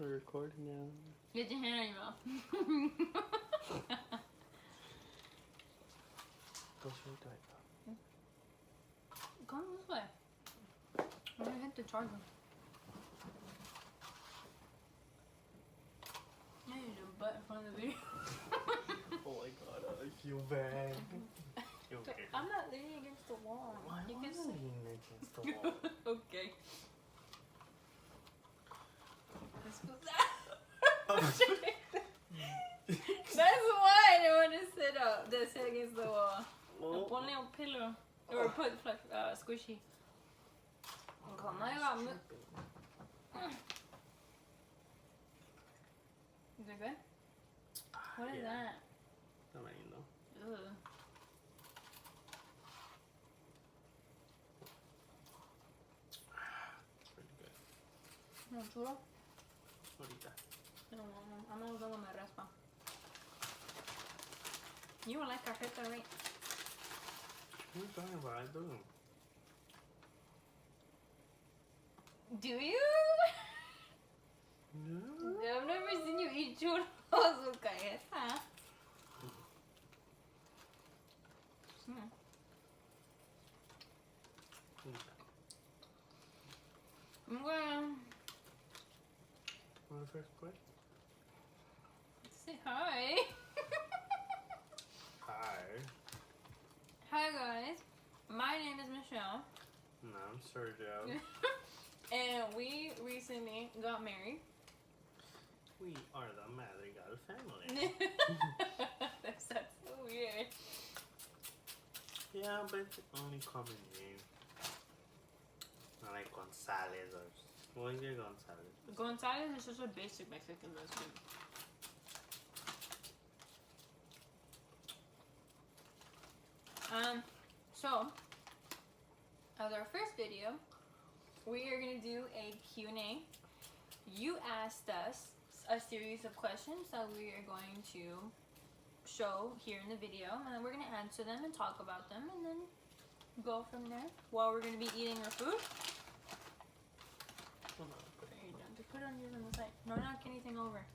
We're recording now. Get your hand on your mouth. Go straight to it. Come this way. I'm gonna hit the charger. I need your butt in front of the video. Oh my god, I feel bad. You okay? I'm not leaning against the wall. Why You am can I sit. leaning against the wall? Okay. That's why I don't want to sit up. That's against the wall. Oh. Ponle un pillow. Or put squishy. Come on, Is it good? What is that? Tamarindo. Ugh. Pretty good. No churro? Ahorita. No, I'm not going to raspa. You don't like cajeta, right? What are you talking about? I do. Do you? No. I've never seen you eat churros with cajeta. Mm. I'm gonna Want the first question? say hi. Hi. Hi guys, my name is Michelle, No, I'm Sergio. and we recently got married. We are the Madrigal family. That's so weird. Yeah, but it's only common name. Not like Gonzalez or... Well, you're Gonzalez. Gonzalez is just a basic Mexican last name. So, as our first video, we are going to do a Q&A. You asked us a series of questions that we are going to show here in the video, and we're going to answer them and talk about them, and then go from there while we're going to be eating our food. Hold on. There you go. Just put it on yours on the side. No, knock anything over.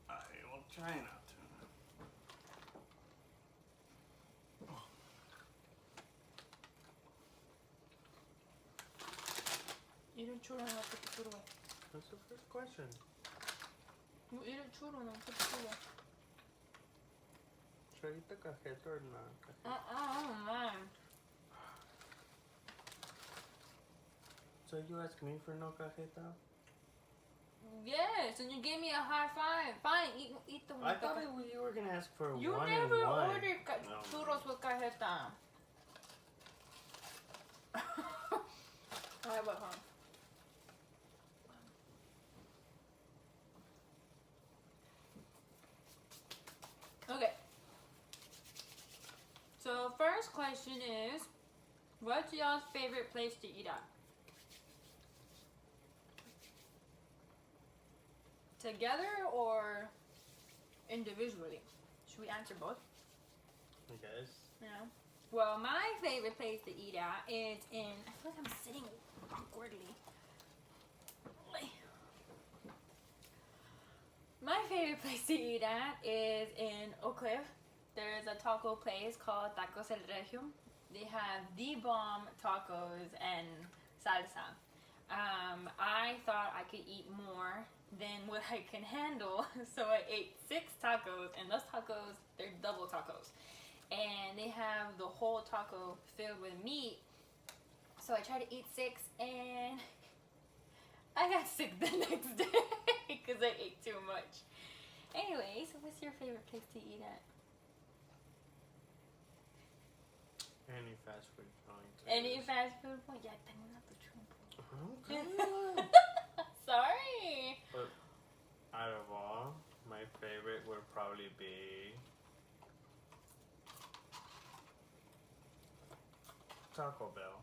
I will try not to. Eat a churro and I'll put the food away. What's the first question? You eat a churro and I'll put the food away. Chorita cajeta or not cajeta? Oh man. So you asked me for no cajeta? Yes, and you gave me a high five. Fine, eat the one. I thought you were gonna ask for You one never and one. ordered No. churros with cajeta. Alright, what, huh? Okay. So first question is, what's y'all's favorite place to eat at? Together or individually? Should we answer both? I guess. Yeah. Well, my favorite place to eat at is in... I feel like I'm sitting awkwardly. My favorite place to eat at is in Oak Cliff. There's a taco place called Tacos El Regio. They have the bomb tacos and salsa. I thought I could eat more than what I can handle, so I ate 6 tacos, and those tacos, they're double tacos. And they have the whole taco filled with meat. So I tried to eat 6, and I got sick the next day because I ate too much. Anyway, so what's your favorite place to eat at? Any fast food joint. Any fast food point? Yeah, tengo una pichón. Okay. Sorry. But out of all, my favorite would probably be Taco Bell.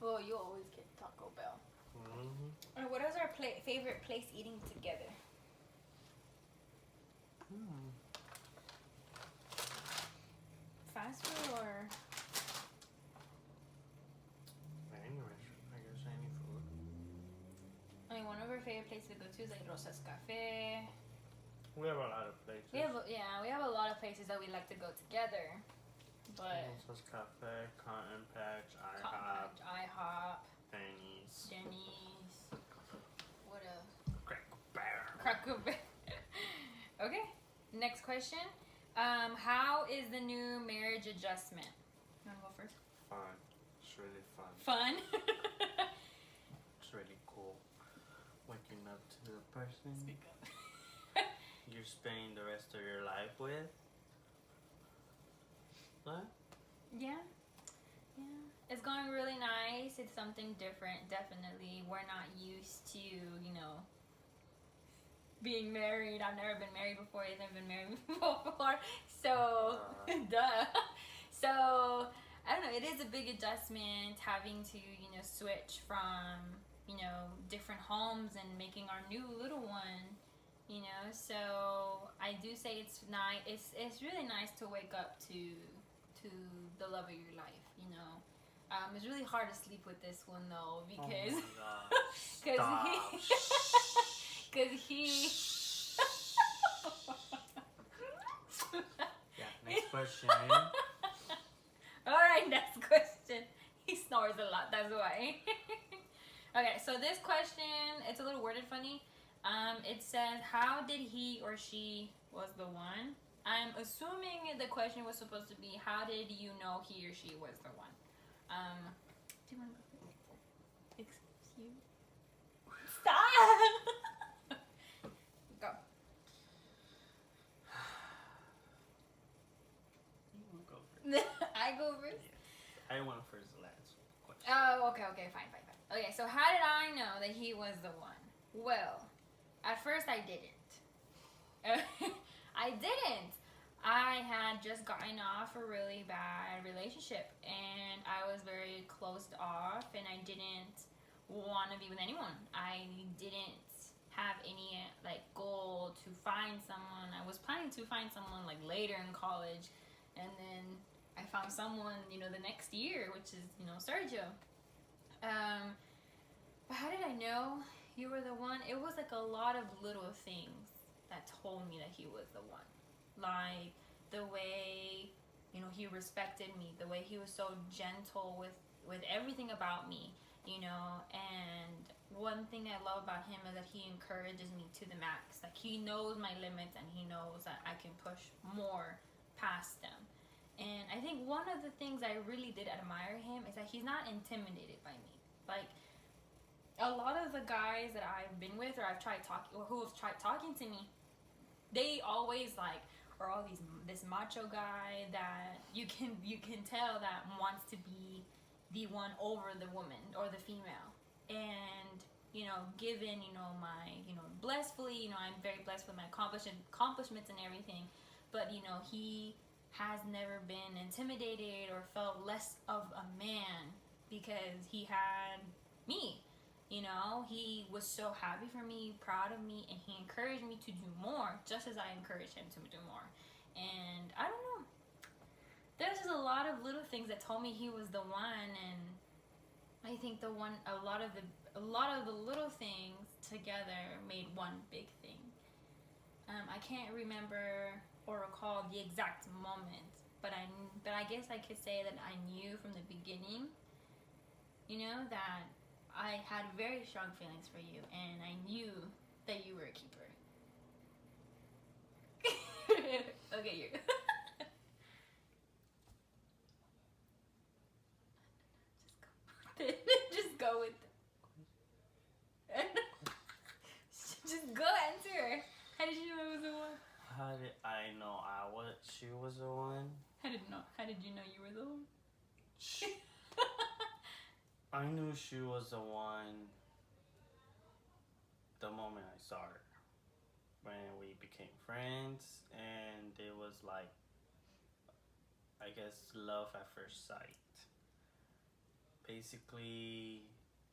Well, you always get Taco Bell. Mm-hmm. And what is our favorite place eating together? Fast food or? Any restaurant, I guess any food. I mean, one of our favorite place to go to is like Rosas Cafe. We have a lot of places. We have a lot of places that we like to go together. But Rosas Cafe, Cotton Patch, IHOP, Denny's. What else? Cracker Barrel. Cracker Barrel. Okay, next question. How is the new marriage adjustment? You wanna go first? Fun. It's really fun. Fun. It's really cool. Waking up to the person Speak up. you're spending the rest of your life with. What? Yeah. It's going really nice. It's something different, definitely. We're not used to, being married. I've never been married before. He's never been married before. So, duh. So, I don't know. It is a big adjustment having to, switch from, different homes and making our new little one. So I do say it's nice. It's really nice to wake up to the love of your life. It's really hard to sleep with this one though because he Yeah, next question. All right, next question. He snores a lot, that's why. Okay, so this question, it's a little worded funny. It says, how did he or she was the one? I'm assuming the question was supposed to be, how did you know he or she was the one? Do you want to go first? Excuse you. Stop! Go. You want to go first? I go first? Yes. I went first last question. Oh, okay, fine. Okay, so how did I know that he was the one? Well, at first I didn't. I had just gotten off a really bad relationship and I was very closed off and I didn't want to be with anyone. I didn't have any goal to find someone. I was planning to find someone later in college, and then I found someone the next year, which is Sergio. But how did I know you were the one? It was a lot of little things that told me that he was the one. Like the way he respected me, the way he was so gentle with everything about me, and one thing I love about him is that he encourages me to the max. Like he knows my limits and he knows that I can push more past them. And I think one of the things I really did admire him is that he's not intimidated by me. Like a lot of the guys that I've been with or I've tried talking or who have tried talking to me, they always are all this macho guy that you can tell that wants to be the one over the woman or the female. And given my blissfully, I'm very blessed with my accomplishments and everything, but he has never been intimidated or felt less of a man because he had me. He was so happy for me, proud of me, and he encouraged me to do more, just as I encouraged him to do more. And I don't know. There's just a lot of little things that told me he was the one, and I think a lot of the little things together made one big thing. I can't remember or recall the exact moment, but I guess I could say that I knew from the beginning, that I had very strong feelings for you, and I knew that you were a keeper. Okay, you. Just go with it. Just go answer. How did you know I was the one? How did I know she was the one? How did you know you were the one? I knew she was the one the moment I saw her. When we became friends, and it was I guess love at first sight. Basically,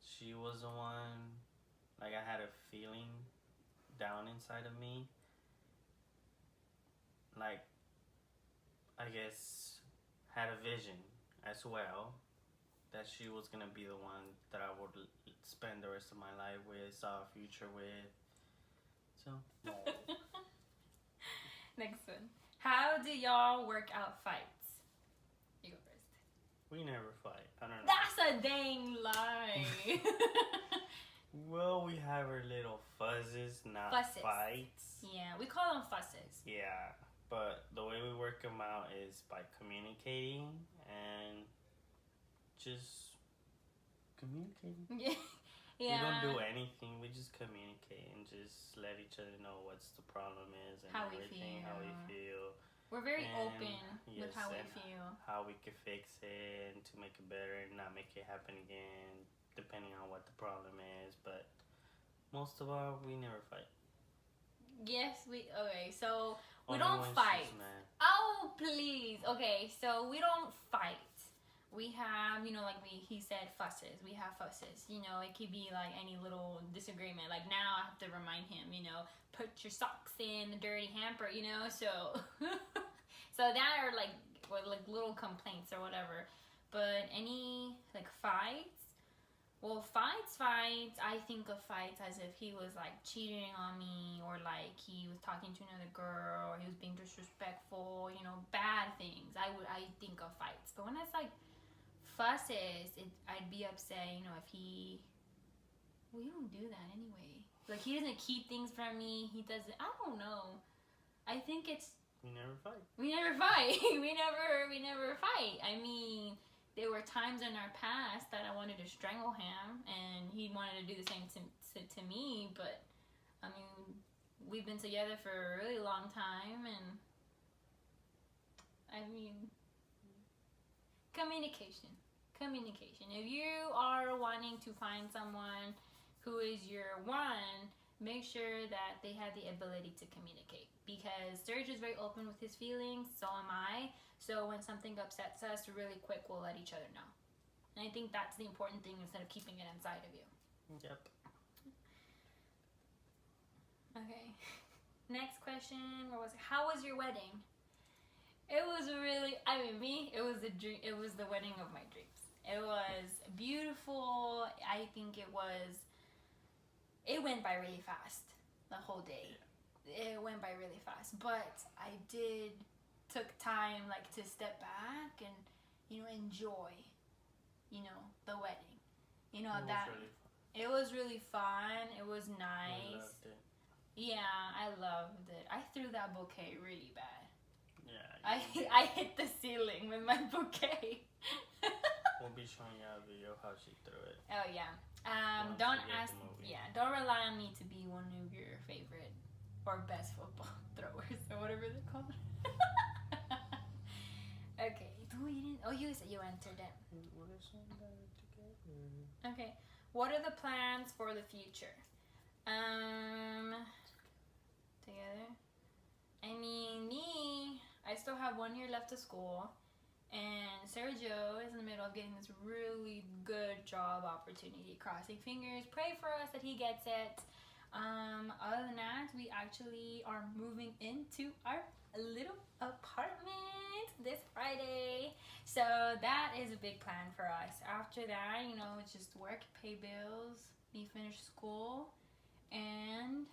she was the one. I had a feeling down inside of me. I guess had a vision as well. that she was gonna be the one that I would spend the rest of my life with, saw a future with. So no. Next one. How do y'all work out fights? You go first. We never fight. I don't know. That's a dang lie. Well, we have our little fuzzes, not Fusses. fights. Yeah, we call them fusses. Yeah, but the way we work them out is by communicating and just communicating. Yeah. We don't do anything. We just communicate and just let each other know what's the problem is and How we everything, how we feel. We're very And, open with yes, how we and feel. how we can fix it and to make it better and not make it happen again, depending on what the problem is. But most of all, we never fight. Yes, okay, so we Only don't when fight. she's mad. Oh, please. Okay, so we don't fight. We have, like he said, fusses. We have fusses. It could be like any little disagreement. Like now I have to remind him, put your socks in the dirty hamper, so so that are like little complaints or whatever. But any like fights, well, fights, I think of fights as if he was like cheating on me, or like he was talking to another girl, or he was being disrespectful, bad things. I think of fights. But when it's like fusses, I'd be upset, if we don't do that anyway. Like, he doesn't keep things from me. He doesn't, I don't know. I think it's... We never fight. We never fight. we never fight. I mean, there were times in our past that I wanted to strangle him, and he wanted to do the same to me, but, I mean, we've been together for a really long time, and, I mean, communication. If you are wanting to find someone who is your one, make sure that they have the ability to communicate. Because Serge is very open with his feelings, so am I. So when something upsets us, really quick, we'll let each other know. And I think that's the important thing instead of keeping it inside of you. Yep. Okay. Next question. How was your wedding? It was really, it was a dream. It was the wedding of my dreams. It was beautiful. I think it went by really fast, the whole day. Yeah. It went by really fast, but I took time to step back and, enjoy, the wedding. It was really fun. It was nice. I loved it. Yeah, I loved it. I threw that bouquet really bad. Yeah. I hit the ceiling with my bouquet. We'll be showing you a video how she threw it. Oh yeah. Once Don't we get ask. the movie. Yeah, don't rely on me to be one of your favorite or best football throwers or whatever they're called. Okay. Oh, you said you entered it. Okay. What are the plans for the future? Together. I mean, I still have 1 year left of school, and Sergio is in the middle of getting this really good job opportunity. Crossing fingers, pray for us that he gets it. Other than that, we actually are moving into our little apartment this Friday. So that is a big plan for us. After that, it's just work, pay bills, me finish school, and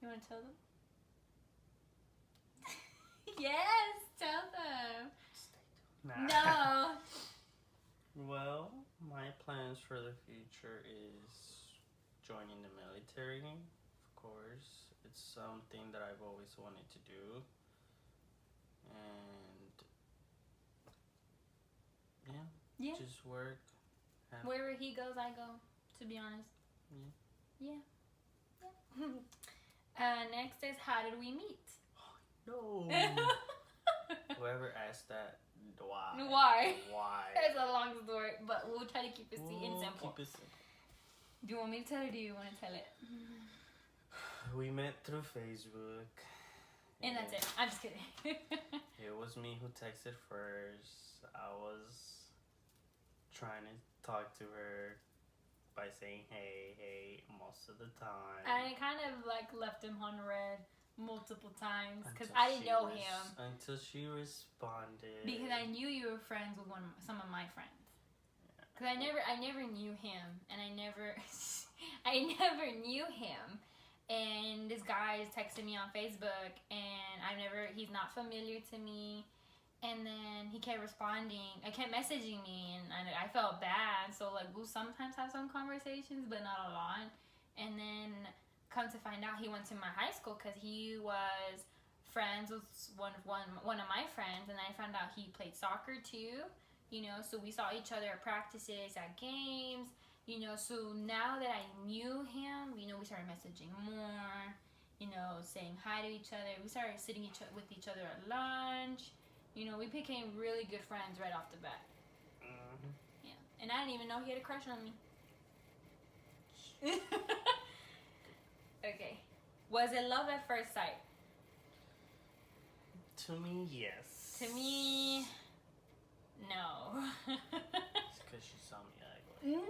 you want to tell them? Yes, tell them. Nah. No. Well, my plans for the future is joining the military. Of course, it's something that I've always wanted to do. And Yeah. just work. Wherever he goes, I go, to be honest. Yeah. Next is, how did we meet? No. Whoever asked that, why? Why? Why? It's a long story, but we'll try to keep it simple. Keep it simple. Do you want me to tell it, or do you want to tell it? We met through Facebook. And that's it. I'm just kidding. It was me who texted first. I was trying to talk to her by saying hey most of the time. I kind of left him on red multiple times because I didn't know him. Until she responded. Because I knew you were friends with some of my friends. Yeah. Cause I never knew him, and I never knew him. And this guy is texting me on Facebook, and he's not familiar to me. And then he kept responding, I kept messaging me, and I felt bad. So like we'll sometimes have some conversations, but not a lot. And then come to find out, he went to my high school because he was friends with one of my friends, and I found out he played soccer too. You know, so we saw each other at practices, at games. You know, so now that I knew him, you know, we started messaging more. You know, saying hi to each other. We started sitting with each other at lunch. You know, we became really good friends right off the bat. Mm-hmm. Yeah. And I didn't even know he had a crush on me. Okay. Was it love at first sight? To me, yes. To me, no. It's because she saw me ugly. No!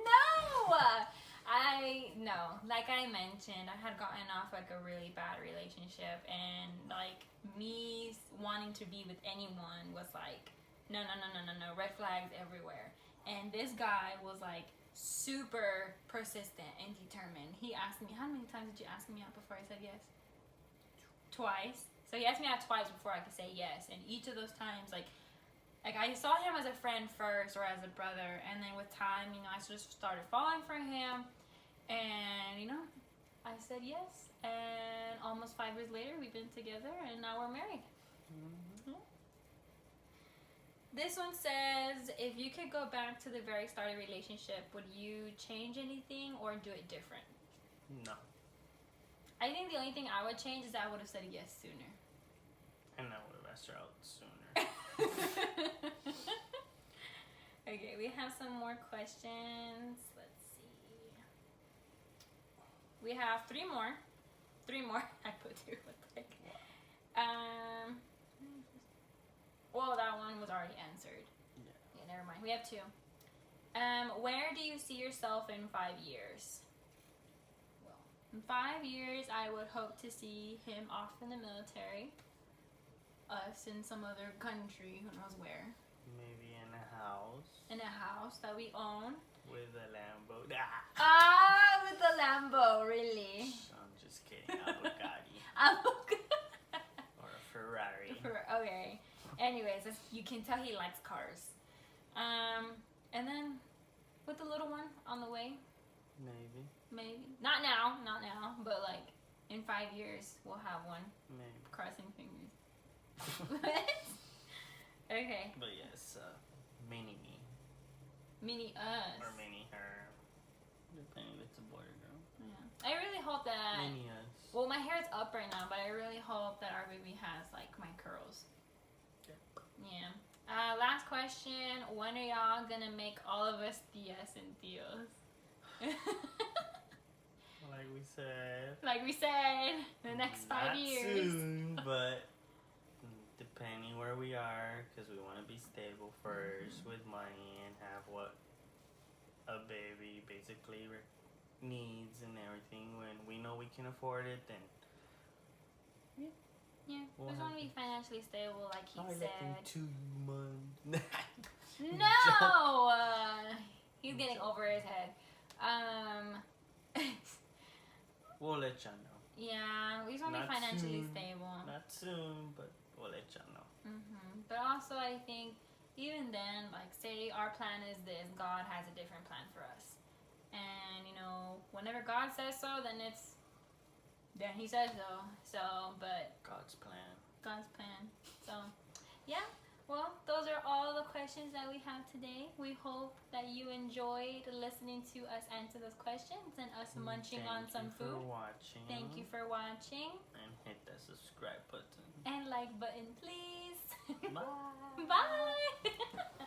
No. Like I mentioned, I had gotten off like a really bad relationship, and like me wanting to be with anyone was like, no, red flags everywhere. And this guy was like super persistent and determined. He asked me, how many times did you ask me out before I said yes? Twice. So he asked me out twice before I could say yes. And each of those times, like I saw him as a friend first or as a brother, and then with time, you know, I just started falling for him, and you know, I said yes, and almost 5 years later, we've been together, and now we're married. Mm-hmm. This one says, if you could go back to the very start of the relationship, would you change anything or do it different? No. I think the only thing I would change is that I would have said yes sooner. And I would have asked her out sooner. Okay, we have some more questions. Let's see. We have three more. I put two. What the heck? Well, that one was already answered. Yeah, never mind. We have two. Where do you see yourself in 5 years? Well, in 5 years, I would hope to see him off in the military. Us in some other country, who knows where. Maybe in a house. In a house that we own. With a Lambo. With the Lambo, really? I'm just kidding. A Bugatti. Or a Ferrari. Okay. Anyways, you can tell he likes cars. And then with the little one on the way. Maybe. Not now, but like in 5 years we'll have one. Maybe. Crossing fingers. Okay. But yes, mini me. Mini us. Or mini her. Depending if it's a boy or girl. Yeah. I really hope that... Mini us. Well, my hair's up right now, but I really hope that our baby has, like, my curls. Yeah. Last question. When are y'all gonna make all of us tias and tios? Like we said. The next 5 years. Not soon, but depending where we are, because we want to be stable first with money and have what a baby basically needs and everything. When we know we can afford it, then yeah, we just want to be financially stable, like he said. Like in 2 months. No, he's getting over his head. We'll let y'all know. Yeah, we just want to be financially stable. Not soon, but we'll let y'all know. But also, I think even then, like, say our plan is this, God has a different plan for us, and you know, whenever God says so, then he says so. But God's plan. So, yeah. Well, those are all the questions that we have today. We hope that you enjoyed listening to us answer those questions and us munching on some food. Thank you for watching. And hit that subscribe button. And like button, please. Bye. Bye.